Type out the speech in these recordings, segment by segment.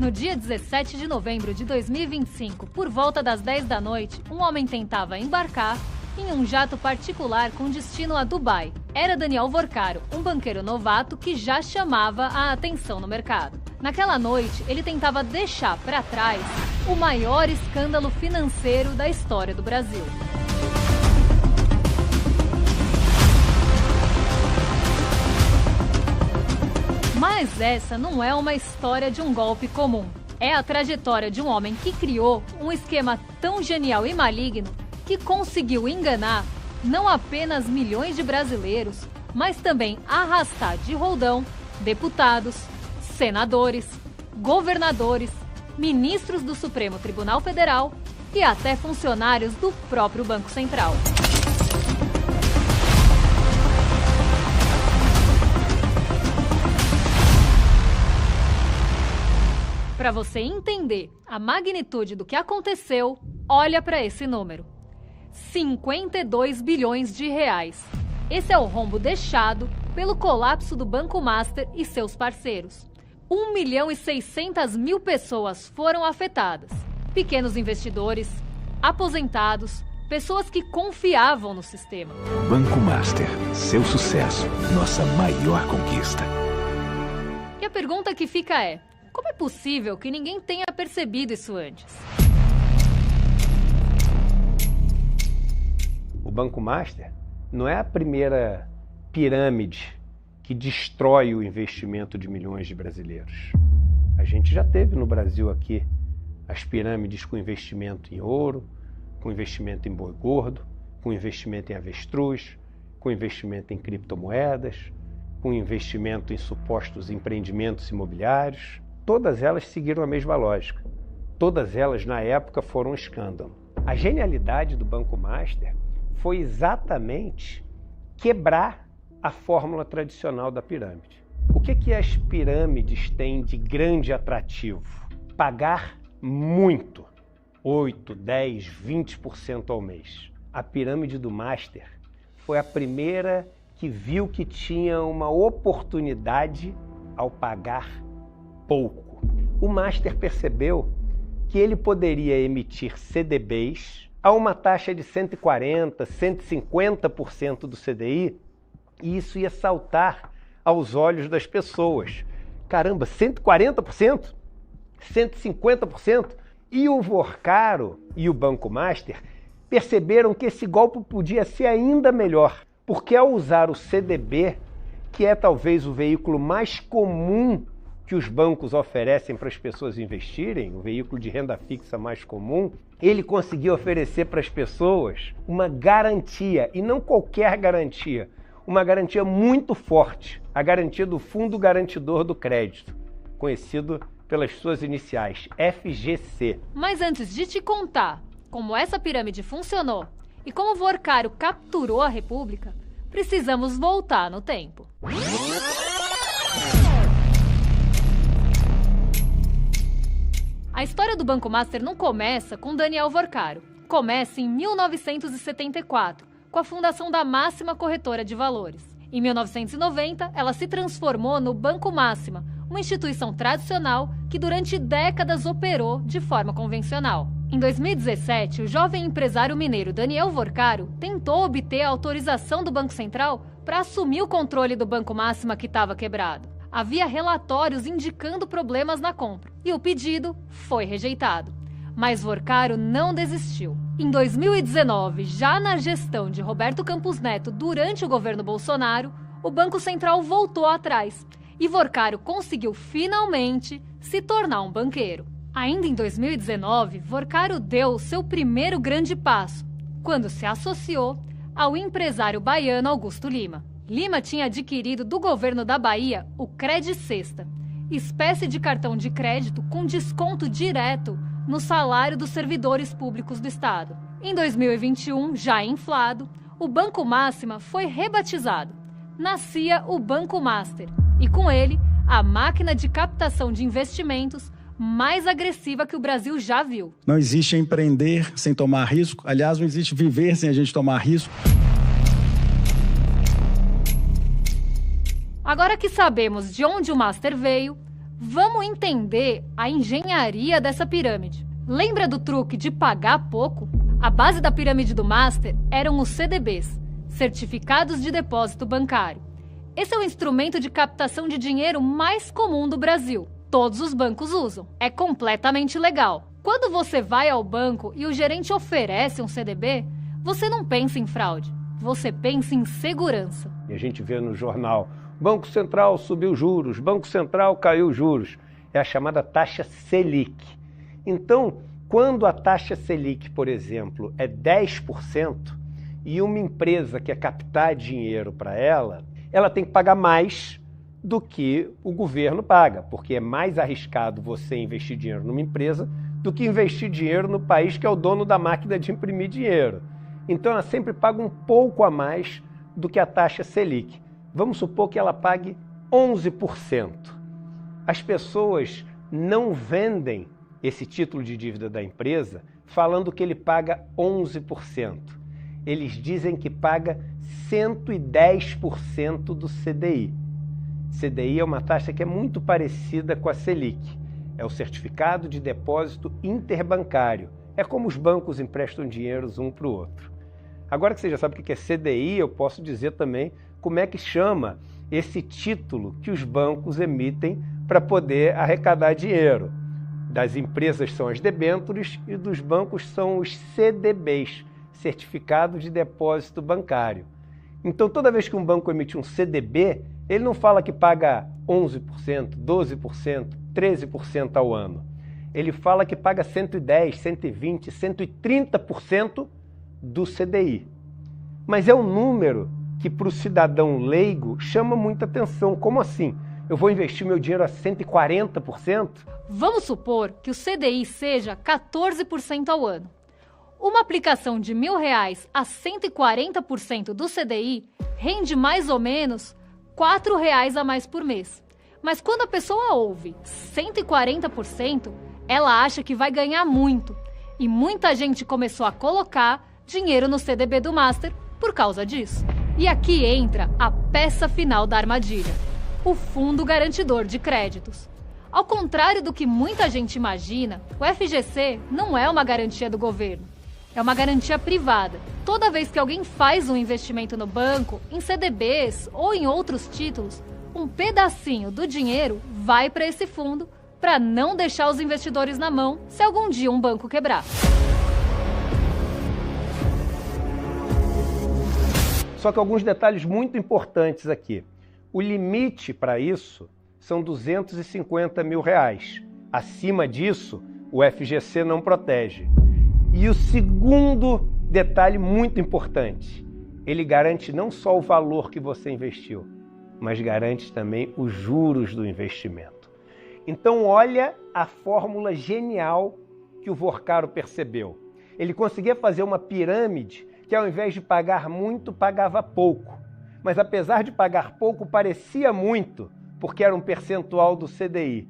No dia 17 de novembro de 2025, por volta das 10 da noite, um homem tentava embarcar em um jato particular com destino a Dubai. Era Daniel Vorcaro, um banqueiro novato que já chamava a atenção no mercado. Naquela noite, ele tentava deixar para trás o maior escândalo financeiro da história do Brasil. Mas essa não é uma história de um golpe comum. É a trajetória de um homem que criou um esquema tão genial e maligno que conseguiu enganar não apenas milhões de brasileiros, mas também arrastar de roldão deputados, senadores, governadores, ministros do Supremo Tribunal Federal e até funcionários do próprio Banco Central. Para você entender a magnitude do que aconteceu, olha para esse número. 52 bilhões de reais. Esse é o rombo deixado pelo colapso do Banco Master e seus parceiros. 1.600.000 pessoas foram afetadas. Pequenos investidores, aposentados, pessoas que confiavam no sistema. Banco Master, seu sucesso, nossa maior conquista. E a pergunta que fica é: como é possível que ninguém tenha percebido isso antes? O Banco Master não é a primeira pirâmide que destrói o investimento de milhões de brasileiros. A gente já teve no Brasil aqui as pirâmides com investimento em ouro, com investimento em boi gordo, com investimento em avestruz, com investimento em criptomoedas, com investimento em supostos empreendimentos imobiliários. Todas elas seguiram a mesma lógica. Todas elas, na época, foram um escândalo. A genialidade do Banco Master foi exatamente quebrar a fórmula tradicional da pirâmide. O que as pirâmides têm de grande atrativo? Pagar muito, 8, 10, 20% ao mês. A pirâmide do Master foi a primeira que viu que tinha uma oportunidade ao pagar pouco. O Master percebeu que ele poderia emitir CDBs a uma taxa de 140%, 150% do CDI, e isso ia saltar aos olhos das pessoas. Caramba, 140%? 150%? E o Vorcaro e o Banco Master perceberam que esse golpe podia ser ainda melhor, porque ao usar o CDB, que é talvez o veículo mais comum que os bancos oferecem para as pessoas investirem, o veículo de renda fixa mais comum, ele conseguiu oferecer para as pessoas uma garantia, e não qualquer garantia, uma garantia muito forte, a garantia do Fundo Garantidor do Crédito, conhecido pelas suas iniciais, FGC. Mas antes de te contar como essa pirâmide funcionou e como o Vorcaro capturou a República, precisamos voltar no tempo. A história do Banco Master não começa com Daniel Vorcaro. Começa em 1974, com a fundação da Máxima Corretora de Valores. Em 1990, ela se transformou no Banco Máxima, uma instituição tradicional que durante décadas operou de forma convencional. Em 2017, o jovem empresário mineiro Daniel Vorcaro tentou obter a autorização do Banco Central para assumir o controle do Banco Máxima que estava quebrado. Havia relatórios indicando problemas na compra e o pedido foi rejeitado. Mas Vorcaro não desistiu. Em 2019, já na gestão de Roberto Campos Neto durante o governo Bolsonaro, o Banco Central voltou atrás e Vorcaro conseguiu finalmente se tornar um banqueiro. Ainda em 2019, Vorcaro deu seu primeiro grande passo, quando se associou ao empresário baiano Augusto Lima. Lima tinha adquirido do governo da Bahia o Credicesta, espécie de cartão de crédito com desconto direto no salário dos servidores públicos do Estado. Em 2021, já inflado, o Banco Máxima foi rebatizado. Nascia o Banco Master e, com ele, a máquina de captação de investimentos mais agressiva que o Brasil já viu. Não existe empreender sem tomar risco. Aliás, não existe viver sem a gente tomar risco. Agora que sabemos de onde o Master veio, Vamos entender a engenharia dessa pirâmide. Lembra do truque de pagar pouco? A base da pirâmide do Master eram os CDBs, Certificados de Depósito Bancário. Esse é o instrumento de captação de dinheiro mais comum do Brasil. Todos os bancos usam. É completamente legal. Quando você vai ao banco e o gerente oferece um CDB, você não pensa em fraude, você pensa em segurança. E a gente vê no jornal, Banco Central subiu juros, Banco Central caiu juros. É a chamada taxa Selic. Então, quando a taxa Selic, por exemplo, é 10% e uma empresa quer captar dinheiro para ela tem que pagar mais do que o governo paga, porque é mais arriscado você investir dinheiro numa empresa do que investir dinheiro no país que é o dono da máquina de imprimir dinheiro. Então ela sempre paga um pouco a mais do que a taxa Selic. Vamos supor que ela pague 11%. As pessoas não vendem esse título de dívida da empresa falando que ele paga 11%. Eles dizem que paga 110% do CDI. CDI é uma taxa que é muito parecida com a Selic. É o Certificado de Depósito Interbancário. É como os bancos emprestam dinheiro um para o outro. Agora que você já sabe o que é CDI, eu posso dizer também como é que chama esse título que os bancos emitem para poder arrecadar dinheiro. Das empresas são as debêntures e dos bancos são os CDBs, Certificado de Depósito Bancário. Então, toda vez que um banco emite um CDB, ele não fala que paga 11%, 12%, 13% ao ano. Ele fala que paga 110%, 120%, 130% do CDI. Mas é um número que para o cidadão leigo chama muita atenção. Como assim? Eu vou investir meu dinheiro a 140%? Vamos supor que o CDI seja 14% ao ano. Uma aplicação de R$1.000 a 140% do CDI rende mais ou menos R$4 a mais por mês. Mas quando a pessoa ouve 140%, ela acha que vai ganhar muito. E muita gente começou a colocar dinheiro no CDB do Master por causa disso. E aqui entra a peça final da armadilha: o Fundo Garantidor de Créditos. Ao contrário do que muita gente imagina, o FGC não é uma garantia do governo. É uma garantia privada. Toda vez que alguém faz um investimento no banco, em CDBs ou em outros títulos, um pedacinho do dinheiro vai para esse fundo para não deixar os investidores na mão se algum dia um banco quebrar. Só que alguns detalhes muito importantes aqui. O limite para isso são R$250 mil. Acima disso, o FGC não protege. E o segundo detalhe muito importante, ele garante não só o valor que você investiu, mas garante também os juros do investimento. Então olha a fórmula genial que o Vorcaro percebeu. Ele conseguia fazer uma pirâmide que ao invés de pagar muito, pagava pouco. Mas apesar de pagar pouco, parecia muito, porque era um percentual do CDI.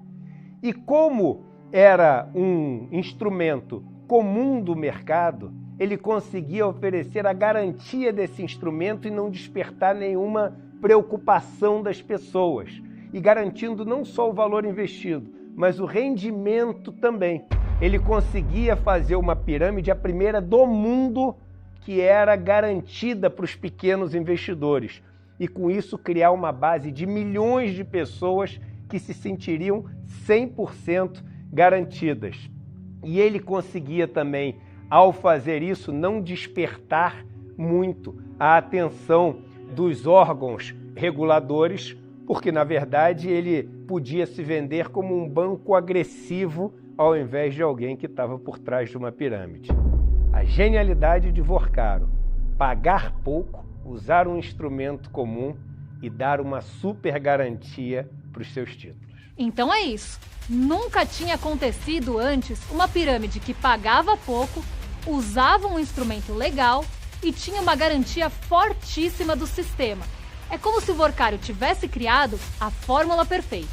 E como era um instrumento comum do mercado, ele conseguia oferecer a garantia desse instrumento e não despertar nenhuma preocupação das pessoas, e garantindo não só o valor investido, mas o rendimento também. Ele conseguia fazer uma pirâmide, a primeira do mundo, que era garantida para os pequenos investidores, e com isso criar uma base de milhões de pessoas que se sentiriam 100% garantidas. E ele conseguia também, ao fazer isso, não despertar muito a atenção dos órgãos reguladores, porque, na verdade, ele podia se vender como um banco agressivo ao invés de alguém que estava por trás de uma pirâmide. A genialidade de Vorcaro: pagar pouco, usar um instrumento comum e dar uma super garantia para os seus títulos. Então é isso. Nunca tinha acontecido antes uma pirâmide que pagava pouco, usava um instrumento legal e tinha uma garantia fortíssima do sistema. É como se o Vorcaro tivesse criado a fórmula perfeita.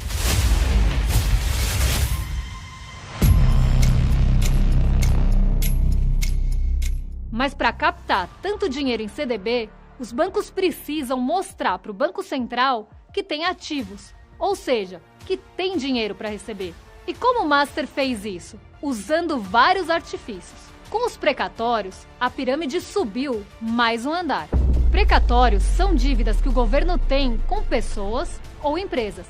Mas para captar tanto dinheiro em CDB, os bancos precisam mostrar para o Banco Central que tem ativos, ou seja, que tem dinheiro para receber. E como o Master fez isso? Usando vários artifícios. Com os precatórios, a pirâmide subiu mais um andar. Precatórios são dívidas que o governo tem com pessoas ou empresas,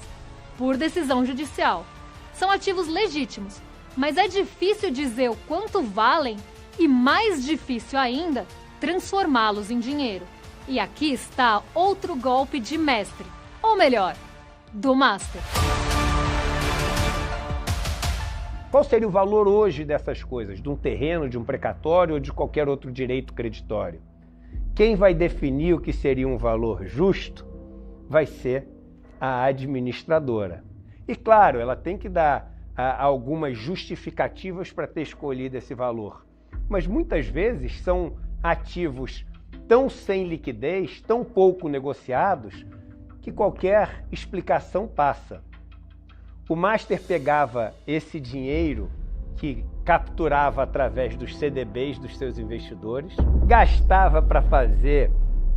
por decisão judicial. São ativos legítimos, mas é difícil dizer o quanto valem e, mais difícil ainda, transformá-los em dinheiro. E aqui está outro golpe de mestre, ou melhor, do Master. Qual seria o valor hoje dessas coisas, de um terreno, de um precatório ou de qualquer outro direito creditório? Quem vai definir o que seria um valor justo vai ser a administradora. E claro, ela tem que dar algumas justificativas para ter escolhido esse valor. Mas muitas vezes são ativos tão sem liquidez, tão pouco negociados, que qualquer explicação passa. O Master pegava esse dinheiro que capturava através dos CDBs dos seus investidores, gastava para fazer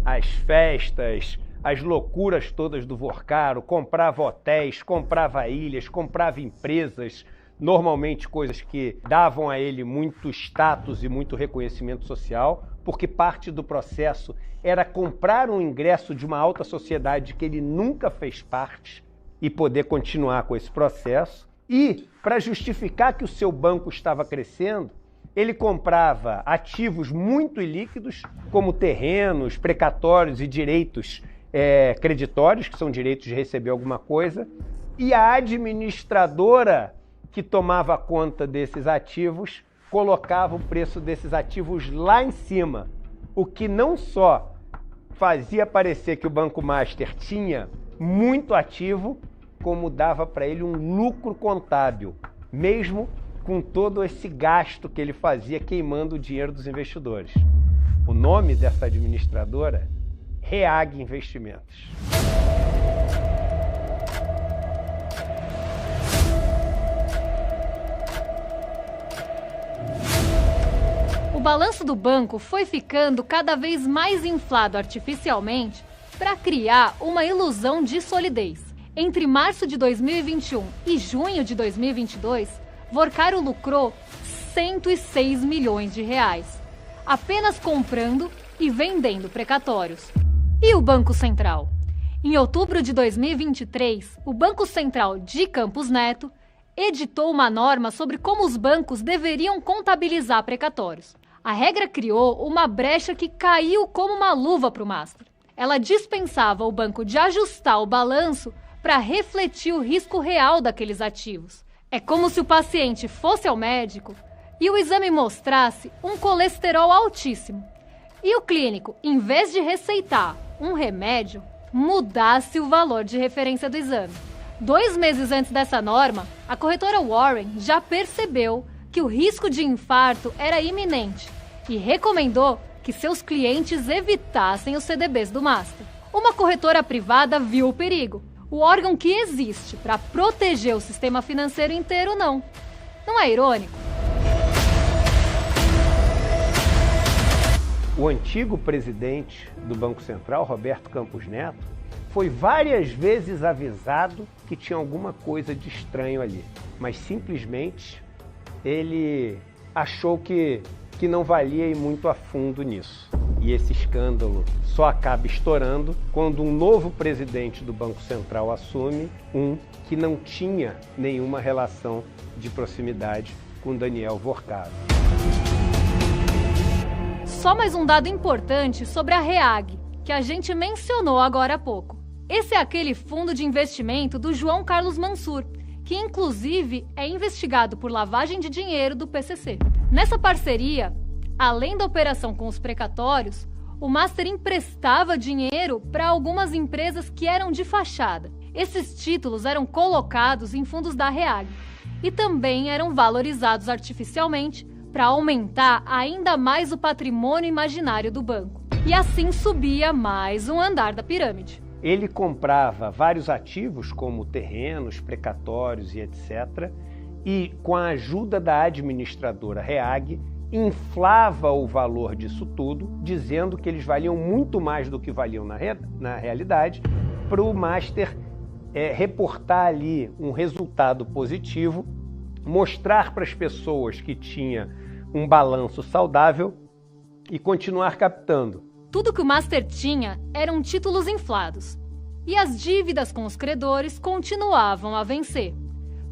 as festas, as loucuras todas do Vorkaro, comprava hotéis, comprava ilhas, comprava empresas, normalmente coisas que davam a ele muito status e muito reconhecimento social, porque parte do processo era comprar um ingresso de uma alta sociedade que ele nunca fez parte e poder continuar com esse processo. E, para justificar que o seu banco estava crescendo, ele comprava ativos muito ilíquidos, como terrenos, precatórios e direitos creditórios, que são direitos de receber alguma coisa, e a administradora que tomava conta desses ativos colocava o preço desses ativos lá em cima, o que não só fazia parecer que o Banco Master tinha muito ativo, como dava para ele um lucro contábil, mesmo com todo esse gasto que ele fazia queimando o dinheiro dos investidores. O nome dessa administradora? Reag Investimentos. O balanço do banco foi ficando cada vez mais inflado artificialmente para criar uma ilusão de solidez. Entre março de 2021 e junho de 2022, Vorkaro lucrou 106 milhões de reais, apenas comprando e vendendo precatórios. E o Banco Central? Em outubro de 2023, o Banco Central de Campos Neto editou uma norma sobre como os bancos deveriam contabilizar precatórios. A regra criou uma brecha que caiu como uma luva para o Master. Ela dispensava o banco de ajustar o balanço para refletir o risco real daqueles ativos. É como se o paciente fosse ao médico e o exame mostrasse um colesterol altíssimo. E o clínico, em vez de receitar um remédio, mudasse o valor de referência do exame. 2 meses antes dessa norma, a corretora Warren já percebeu que o risco de infarto era iminente e recomendou que seus clientes evitassem os CDBs do Master. Uma corretora privada viu o perigo. O órgão que existe para proteger o sistema financeiro inteiro, não. Não é irônico? O antigo presidente do Banco Central, Roberto Campos Neto, foi várias vezes avisado que tinha alguma coisa de estranho ali, mas simplesmente ele achou que não valia ir muito a fundo nisso. E esse escândalo só acaba estourando quando um novo presidente do Banco Central assume, que não tinha nenhuma relação de proximidade com Daniel Vorkaro. Só mais um dado importante sobre a Reag, que a gente mencionou agora há pouco. Esse é aquele fundo de investimento do João Carlos Mansur, que inclusive é investigado por lavagem de dinheiro do PCC. Nessa parceria, além da operação com os precatórios, o Master emprestava dinheiro para algumas empresas que eram de fachada. Esses títulos eram colocados em fundos da Reag e também eram valorizados artificialmente para aumentar ainda mais o patrimônio imaginário do banco. E assim subia mais um andar da pirâmide. Ele comprava vários ativos, como terrenos, precatórios e etc., e com a ajuda da administradora Reag, inflava o valor disso tudo, dizendo que eles valiam muito mais do que valiam na realidade, para o Master reportar ali um resultado positivo, mostrar para as pessoas que tinha um balanço saudável e continuar captando. Tudo que o Master tinha eram títulos inflados, e as dívidas com os credores continuavam a vencer.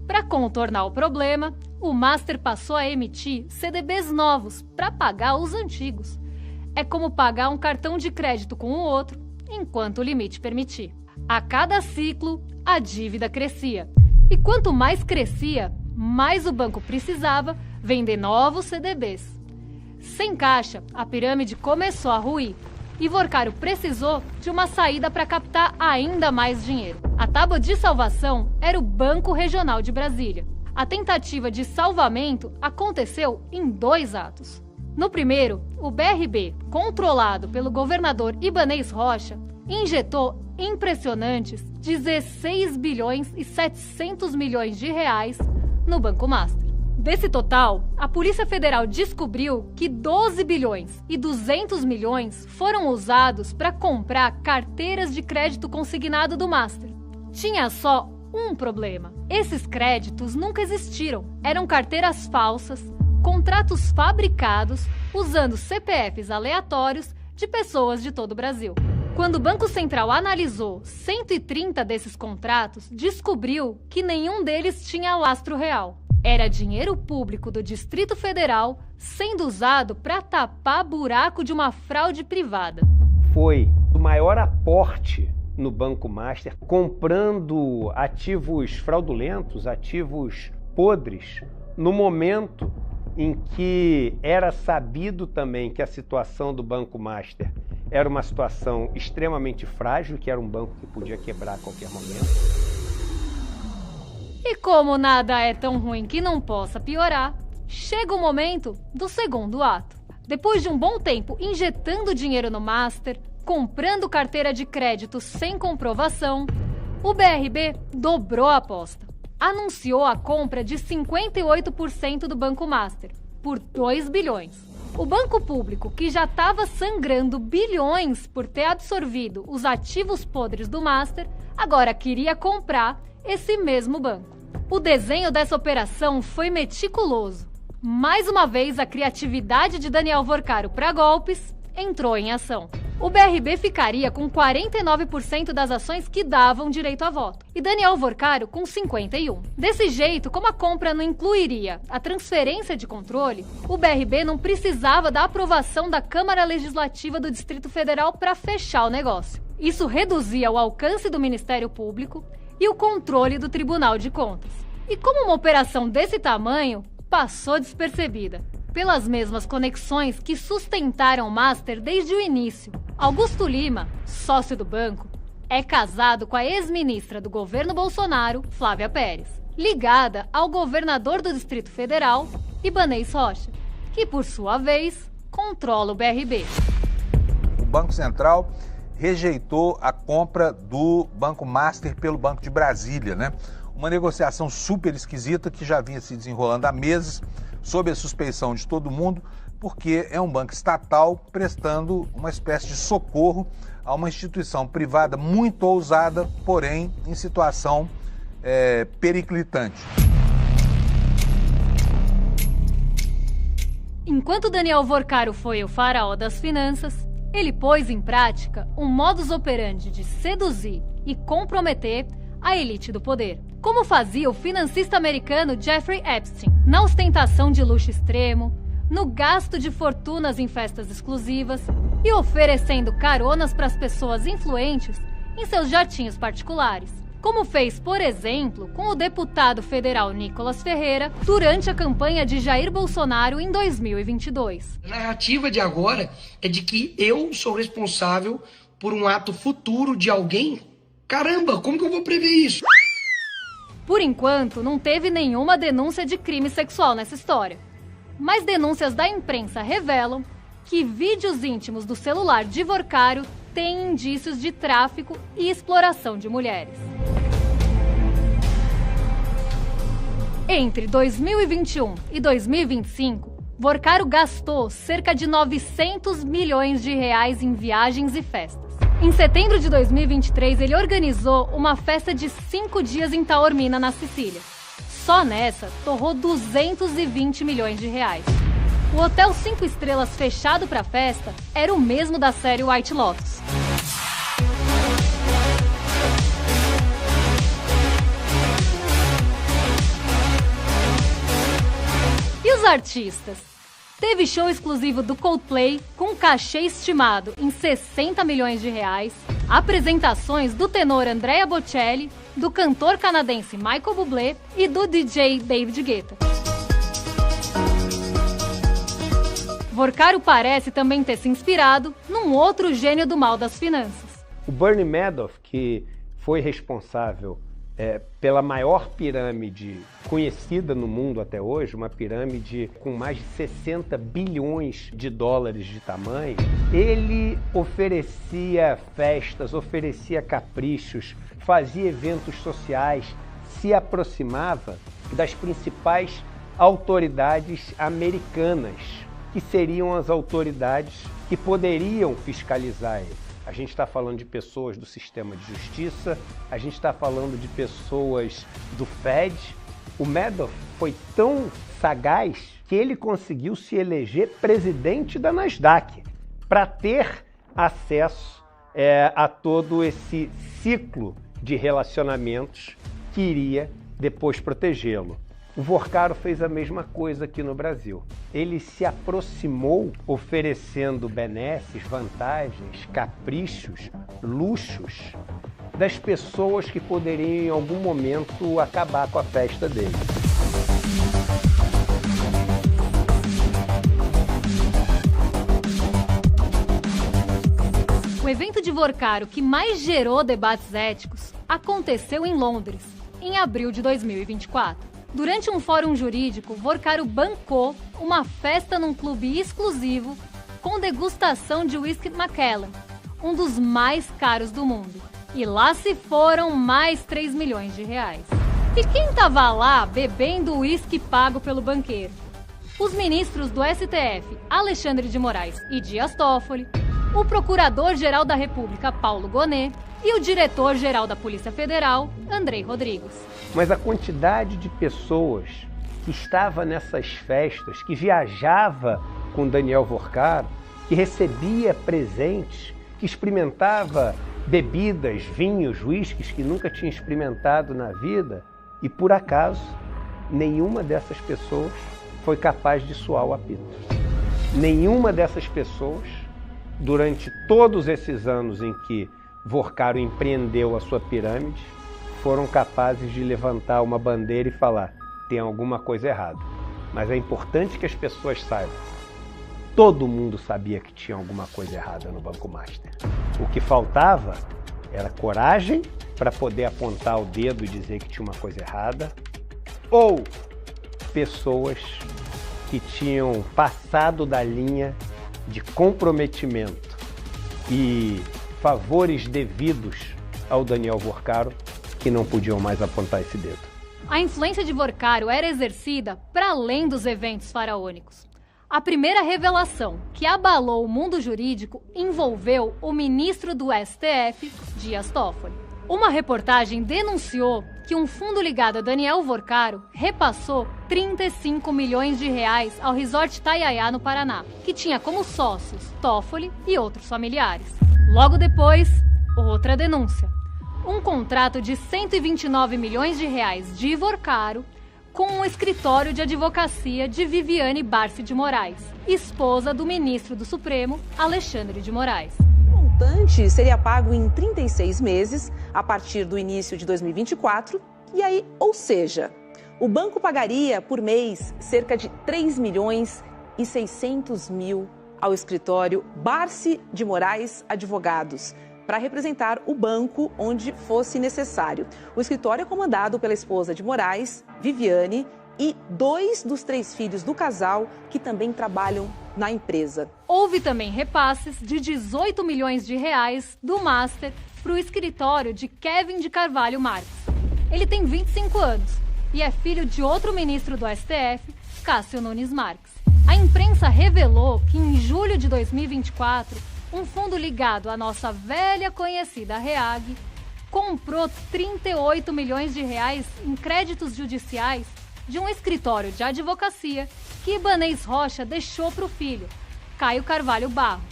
Para contornar o problema, o Master passou a emitir CDBs novos para pagar os antigos. É como pagar um cartão de crédito com o outro, enquanto o limite permitir. A cada ciclo, a dívida crescia. E quanto mais crescia, mais o banco precisava vender novos CDBs. Sem caixa, a pirâmide começou a ruir e Vorcário precisou de uma saída para captar ainda mais dinheiro. A tábua de salvação era o Banco Regional de Brasília. A tentativa de salvamento aconteceu em 2 atos. No primeiro, o BRB, controlado pelo governador Ibanez Rocha, injetou impressionantes 16 bilhões e 700 milhões de reais no Banco Master. Desse total, a Polícia Federal descobriu que 12 bilhões e 200 milhões foram usados para comprar carteiras de crédito consignado do Master. Tinha só um problema. Esses créditos nunca existiram. Eram carteiras falsas, contratos fabricados usando CPFs aleatórios de pessoas de todo o Brasil. Quando o Banco Central analisou 130 desses contratos, descobriu que nenhum deles tinha lastro real. Era dinheiro público do Distrito Federal sendo usado para tapar buraco de uma fraude privada. Foi o maior aporte no Banco Master, comprando ativos fraudulentos, ativos podres, no momento em que era sabido também que a situação do Banco Master era uma situação extremamente frágil, que era um banco que podia quebrar a qualquer momento. E como nada é tão ruim que não possa piorar, chega o momento do segundo ato. Depois de um bom tempo injetando dinheiro no Master, comprando carteira de crédito sem comprovação, o BRB dobrou a aposta. Anunciou a compra de 58% do Banco Master, por 2 bilhões. O banco público, que já estava sangrando bilhões por ter absorvido os ativos podres do Master, agora queria comprar esse mesmo banco. O desenho dessa operação foi meticuloso. Mais uma vez, a criatividade de Daniel Vorcário para golpes entrou em ação. O BRB ficaria com 49% das ações que davam direito a voto, e Daniel Vorcário com 51%. Desse jeito, como a compra não incluiria a transferência de controle, o BRB não precisava da aprovação da Câmara Legislativa do Distrito Federal para fechar o negócio. Isso reduzia o alcance do Ministério Público e o controle do Tribunal de Contas. E como uma operação desse tamanho, passou despercebida, pelas mesmas conexões que sustentaram o Master desde o início. Augusto Lima, sócio do banco, é casado com a ex-ministra do governo Bolsonaro, Flávia Pérez, ligada ao governador do Distrito Federal, Ibanez Rocha, que, por sua vez, controla o BRB. O Banco Central rejeitou a compra do Banco Master pelo Banco de Brasília, né? Uma negociação super esquisita que já vinha se desenrolando há meses, sob a suspeição de todo mundo, porque é um banco estatal prestando uma espécie de socorro a uma instituição privada muito ousada, porém em situação periclitante. Enquanto Daniel Vorcário foi o faraó das finanças, ele pôs em prática um modus operandi de seduzir e comprometer a elite do poder, como fazia o financista americano Jeffrey Epstein, na ostentação de luxo extremo, no gasto de fortunas em festas exclusivas e oferecendo caronas para as pessoas influentes em seus jatinhos particulares, como fez, por exemplo, com o deputado federal Nicolas Ferreira durante a campanha de Jair Bolsonaro em 2022. A narrativa de agora é de que eu sou responsável por um ato futuro de alguém. Caramba, como que eu vou prever isso? Por enquanto, não teve nenhuma denúncia de crime sexual nessa história. Mas denúncias da imprensa revelam que vídeos íntimos do celular de Vorcário têm indícios de tráfico e exploração de mulheres. Entre 2021 e 2025, Vorcário gastou cerca de 900 milhões de reais em viagens e festas. Em setembro de 2023, ele organizou uma festa de 5 dias em Taormina, na Sicília. Só nessa, torrou 220 milhões de reais. O hotel 5 estrelas fechado para a festa era o mesmo da série White Lotus. E os artistas? Teve show exclusivo do Coldplay com cachê estimado em 60 milhões de reais, apresentações do tenor Andrea Bocelli, do cantor canadense Michael Bublé e do DJ David Guetta. Vorcaro parece também ter se inspirado num outro gênio do mal das finanças. O Bernie Madoff, que foi responsável pela maior pirâmide conhecida no mundo até hoje, uma pirâmide com mais de 60 bilhões de dólares de tamanho, ele oferecia festas, oferecia caprichos, fazia eventos sociais, se aproximava das principais autoridades americanas, que seriam as autoridades que poderiam fiscalizar ele. A gente está falando de pessoas do sistema de justiça, a gente está falando de pessoas do Fed. O Madoff foi tão sagaz que ele conseguiu se eleger presidente da Nasdaq para ter acesso a todo esse ciclo de relacionamentos que iria depois protegê-lo. O Vorcaro fez a mesma coisa aqui no Brasil. Ele se aproximou oferecendo benesses, vantagens, caprichos, luxos das pessoas que poderiam em algum momento acabar com a festa dele. O evento de Vorcaro que mais gerou debates éticos aconteceu em Londres, em abril de 2024. Durante um fórum jurídico, Vorcaro bancou uma festa num clube exclusivo com degustação de whisky Macallan, um dos mais caros do mundo. E lá se foram mais 3 milhões de reais. E quem estava lá bebendo o uísque pago pelo banqueiro? Os ministros do STF, Alexandre de Moraes e Dias Toffoli, o Procurador-Geral da República, Paulo Gonet, e o Diretor-Geral da Polícia Federal, Andrei Rodrigues. Mas a quantidade de pessoas que estava nessas festas, que viajava com Daniel Vorcaro, que recebia presentes, que experimentava bebidas, vinhos, uísques que nunca tinha experimentado na vida, e por acaso nenhuma dessas pessoas foi capaz de suar o apito. Nenhuma dessas pessoas, durante todos esses anos em que Vorcaro empreendeu a sua pirâmide, foram capazes de levantar uma bandeira e falar: tem alguma coisa errada. Mas é importante que as pessoas saibam. Todo mundo sabia que tinha alguma coisa errada no Banco Master. O que faltava era coragem para poder apontar o dedo e dizer que tinha uma coisa errada, ou pessoas que tinham passado da linha de comprometimento e favores devidos ao Daniel Vorcaro, que não podiam mais apontar esse dedo. A influência de Vorcaro era exercida para além dos eventos faraônicos. A primeira revelação que abalou o mundo jurídico envolveu o ministro do STF, Dias Toffoli. Uma reportagem denunciou que um fundo ligado a Daniel Vorcaro repassou 35 milhões de reais ao Resort Taiaiá, no Paraná, que tinha como sócios Toffoli e outros familiares. Logo depois, outra denúncia. Um contrato de 129 milhões de reais de Vorcaro com um escritório de advocacia de Viviane Barsi de Moraes, esposa do ministro do Supremo, Alexandre de Moraes. O montante seria pago em 36 meses, a partir do início de 2024, e aí, ou seja, o banco pagaria por mês cerca de 3 milhões e 600 mil ao escritório Barsi de Moraes Advogados, para representar o banco onde fosse necessário. O escritório é comandado pela esposa de Moraes, Viviane, e 2 dos 3 filhos do casal que também trabalham na empresa. Houve também repasses de 18 milhões de reais do Master para o escritório de Kevin de Carvalho Marques. Ele tem 25 anos e é filho de outro ministro do STF, Cássio Nunes Marques. A imprensa revelou que em julho de 2024, um fundo ligado à nossa velha conhecida REAG comprou 38 milhões de reais em créditos judiciais de um escritório de advocacia que Ibanez Rocha deixou para o filho, Caio Carvalho Barros,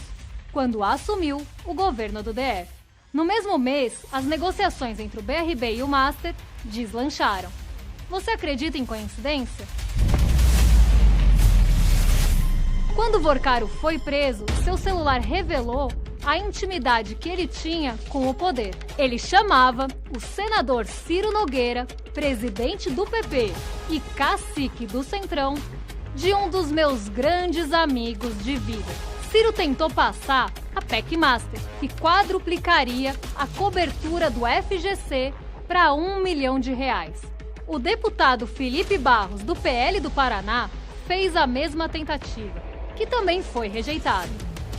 quando assumiu o governo do DF. No mesmo mês, as negociações entre o BRB e o Master deslancharam. Você acredita em coincidência? Quando Vorcaro foi preso, seu celular revelou a intimidade que ele tinha com o poder. Ele chamava o senador Ciro Nogueira, presidente do PP e cacique do Centrão, de um dos meus grandes amigos de vida. Ciro tentou passar a PEC Master, que quadruplicaria a cobertura do FGC para R$1 milhão. O deputado Felipe Barros, do PL do Paraná, fez a mesma tentativa, que também foi rejeitada.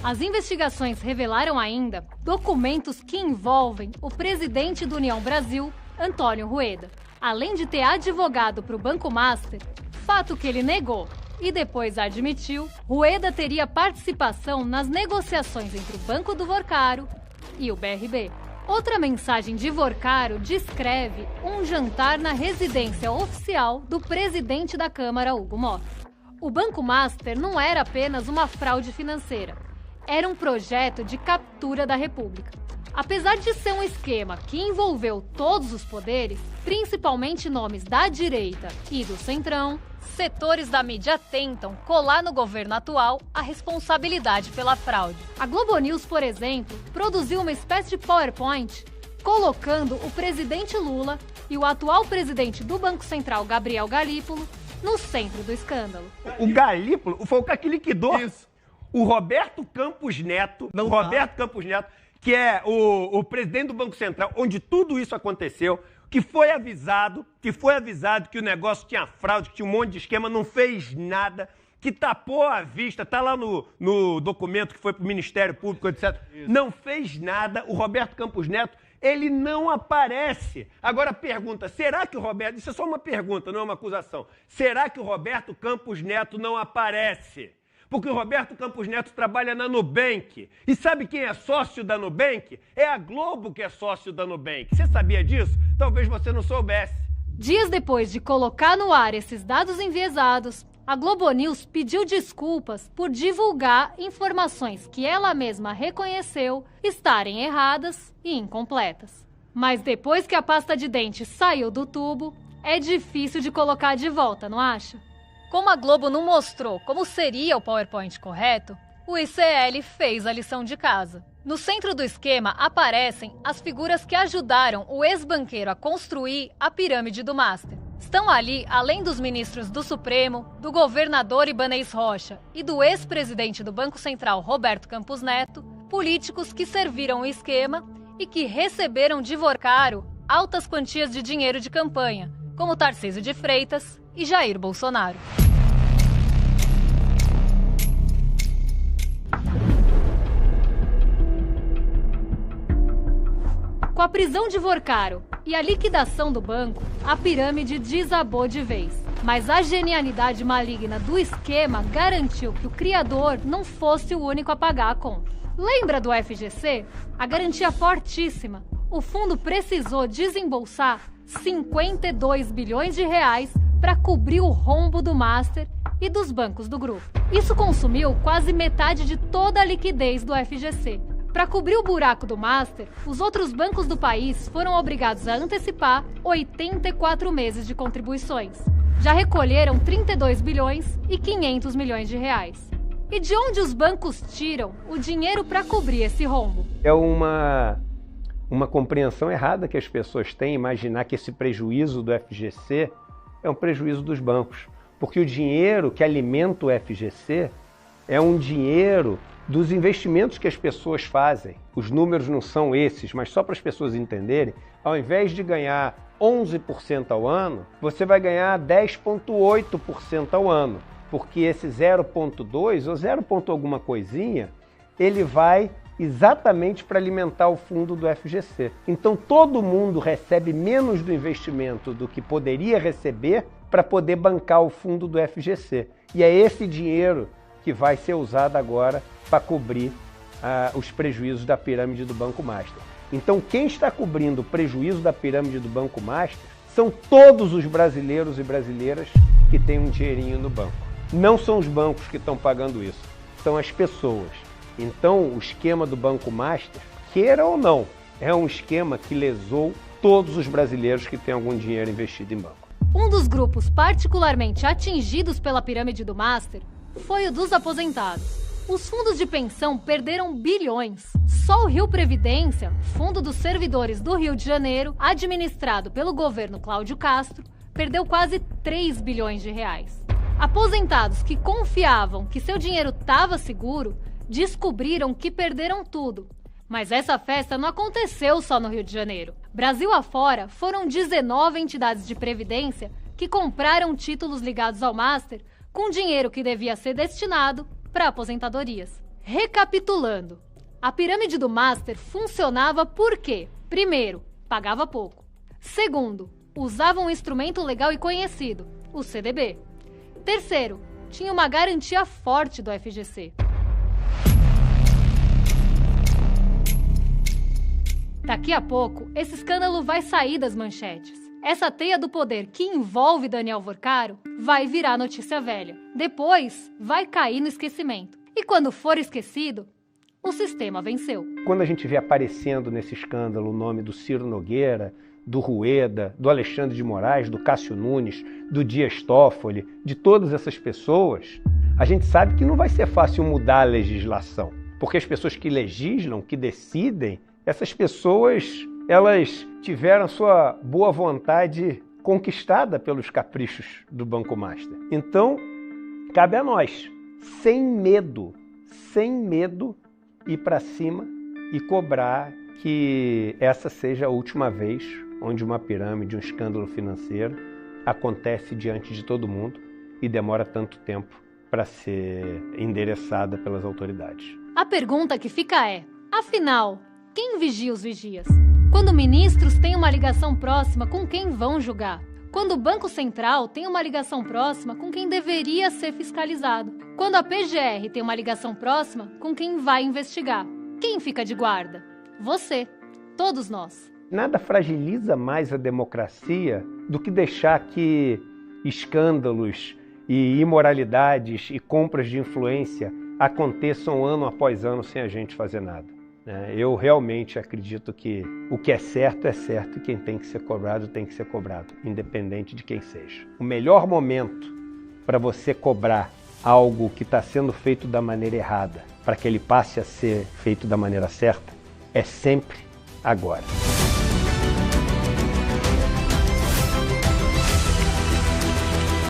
As investigações revelaram ainda documentos que envolvem o presidente do União Brasil, Antônio Rueda. Além de ter advogado para o Banco Master, fato que ele negou e depois admitiu, Rueda teria participação nas negociações entre o Banco do Vorcaro e o BRB. Outra mensagem de Vorcaro descreve um jantar na residência oficial do presidente da Câmara, Hugo Mota. O Banco Master não era apenas uma fraude financeira, era um projeto de captura da República. Apesar de ser um esquema que envolveu todos os poderes, principalmente nomes da direita e do Centrão, setores da mídia tentam colar no governo atual a responsabilidade pela fraude. A Globo News, por exemplo, produziu uma espécie de PowerPoint colocando o presidente Lula e o atual presidente do Banco Central, Gabriel Galípolo, no centro do escândalo. O Galípolo foi o cara que liquidou o Roberto Campos Neto, que é o presidente do Banco Central, onde tudo isso aconteceu, que foi avisado que o negócio tinha fraude, que tinha um monte de esquema, não fez nada, que tapou a vista, tá lá no documento que foi pro Ministério Público, etc. Não fez nada. O Roberto Campos Neto, ele não aparece. Agora pergunta, será que o Roberto... Isso é só uma pergunta, não é uma acusação. Será que o Roberto Campos Neto não aparece? Porque o Roberto Campos Neto trabalha na Nubank. E sabe quem é sócio da Nubank? É a Globo que é sócio da Nubank. Você sabia disso? Talvez você não soubesse. Dias depois de colocar no ar esses dados enviesados, a Globo News pediu desculpas por divulgar informações que ela mesma reconheceu estarem erradas e incompletas. Mas depois que a pasta de dente saiu do tubo, é difícil de colocar de volta, não acha? Como a Globo não mostrou como seria o PowerPoint correto, o ICL fez a lição de casa. No centro do esquema aparecem as figuras que ajudaram o ex-banqueiro a construir a pirâmide do Master. Estão ali, além dos ministros do Supremo, do governador Ibanez Rocha e do ex-presidente do Banco Central, Roberto Campos Neto, políticos que serviram o esquema e que receberam de Vorcaro altas quantias de dinheiro de campanha, como Tarcísio de Freitas e Jair Bolsonaro. Com a prisão de Vorcaro e a liquidação do banco, a pirâmide desabou de vez. Mas a genialidade maligna do esquema garantiu que o criador não fosse o único a pagar a conta. Lembra do FGC? A garantia fortíssima. O fundo precisou desembolsar 52 bilhões de reais para cobrir o rombo do Master e dos bancos do grupo. Isso consumiu quase metade de toda a liquidez do FGC. Para cobrir o buraco do Master, os outros bancos do país foram obrigados a antecipar 84 meses de contribuições. Já recolheram 32 bilhões e 500 milhões de reais. E de onde os bancos tiram o dinheiro para cobrir esse rombo? É uma compreensão errada que as pessoas têm, imaginar que esse prejuízo do FGC é um prejuízo dos bancos. Porque o dinheiro que alimenta o FGC é um dinheiro dos investimentos que as pessoas fazem. Os números não são esses, mas só para as pessoas entenderem, ao invés de ganhar 11% ao ano, você vai ganhar 10,8% ao ano. Porque esse 0,2 ou 0, alguma coisinha, ele vai exatamente para alimentar o fundo do FGC. Então todo mundo recebe menos do investimento do que poderia receber para poder bancar o fundo do FGC. E é esse dinheiro que vai ser usado agora para cobrir os prejuízos da pirâmide do Banco Master. Então, quem está cobrindo o prejuízo da pirâmide do Banco Master são todos os brasileiros e brasileiras que têm um dinheirinho no banco. Não são os bancos que estão pagando isso, são as pessoas. Então, o esquema do Banco Master, queira ou não, é um esquema que lesou todos os brasileiros que têm algum dinheiro investido em banco. Um dos grupos particularmente atingidos pela pirâmide do Master foi o dos aposentados. Os fundos de pensão perderam bilhões. Só o Rio Previdência, fundo dos servidores do Rio de Janeiro, administrado pelo governo Cláudio Castro, perdeu quase 3 bilhões de reais. Aposentados que confiavam que seu dinheiro estava seguro, descobriram que perderam tudo. Mas essa festa não aconteceu só no Rio de Janeiro. Brasil afora, foram 19 entidades de previdência que compraram títulos ligados ao Master com dinheiro que devia ser destinado para aposentadorias. Recapitulando, a pirâmide do Master funcionava porque, primeiro, pagava pouco. Segundo, usava um instrumento legal e conhecido, o CDB. Terceiro, tinha uma garantia forte do FGC. Daqui a pouco, esse escândalo vai sair das manchetes. Essa teia do poder que envolve Daniel Vorcaro vai virar notícia velha. Depois, vai cair no esquecimento. E quando for esquecido, o sistema venceu. Quando a gente vê aparecendo nesse escândalo o nome do Ciro Nogueira, do Rueda, do Alexandre de Moraes, do Cássio Nunes, do Dias Toffoli, de todas essas pessoas, a gente sabe que não vai ser fácil mudar a legislação. Porque as pessoas que legislam, que decidem, essas pessoas, elas tiveram sua boa vontade conquistada pelos caprichos do Banco Master. Então, cabe a nós, sem medo, ir para cima e cobrar que essa seja a última vez onde uma pirâmide, um escândalo financeiro acontece diante de todo mundo e demora tanto tempo para ser endereçada pelas autoridades. A pergunta que fica é, afinal, quem vigia os vigias? Quando ministros têm uma ligação próxima com quem vão julgar? Quando o Banco Central tem uma ligação próxima com quem deveria ser fiscalizado? Quando a PGR tem uma ligação próxima com quem vai investigar? Quem fica de guarda? Você. Todos nós. Nada fragiliza mais a democracia do que deixar que escândalos e imoralidades e compras de influência aconteçam ano após ano sem a gente fazer nada. Eu realmente acredito que o que é certo e quem tem que ser cobrado, independente de quem seja. O melhor momento para você cobrar algo que está sendo feito da maneira errada, para que ele passe a ser feito da maneira certa, é sempre agora.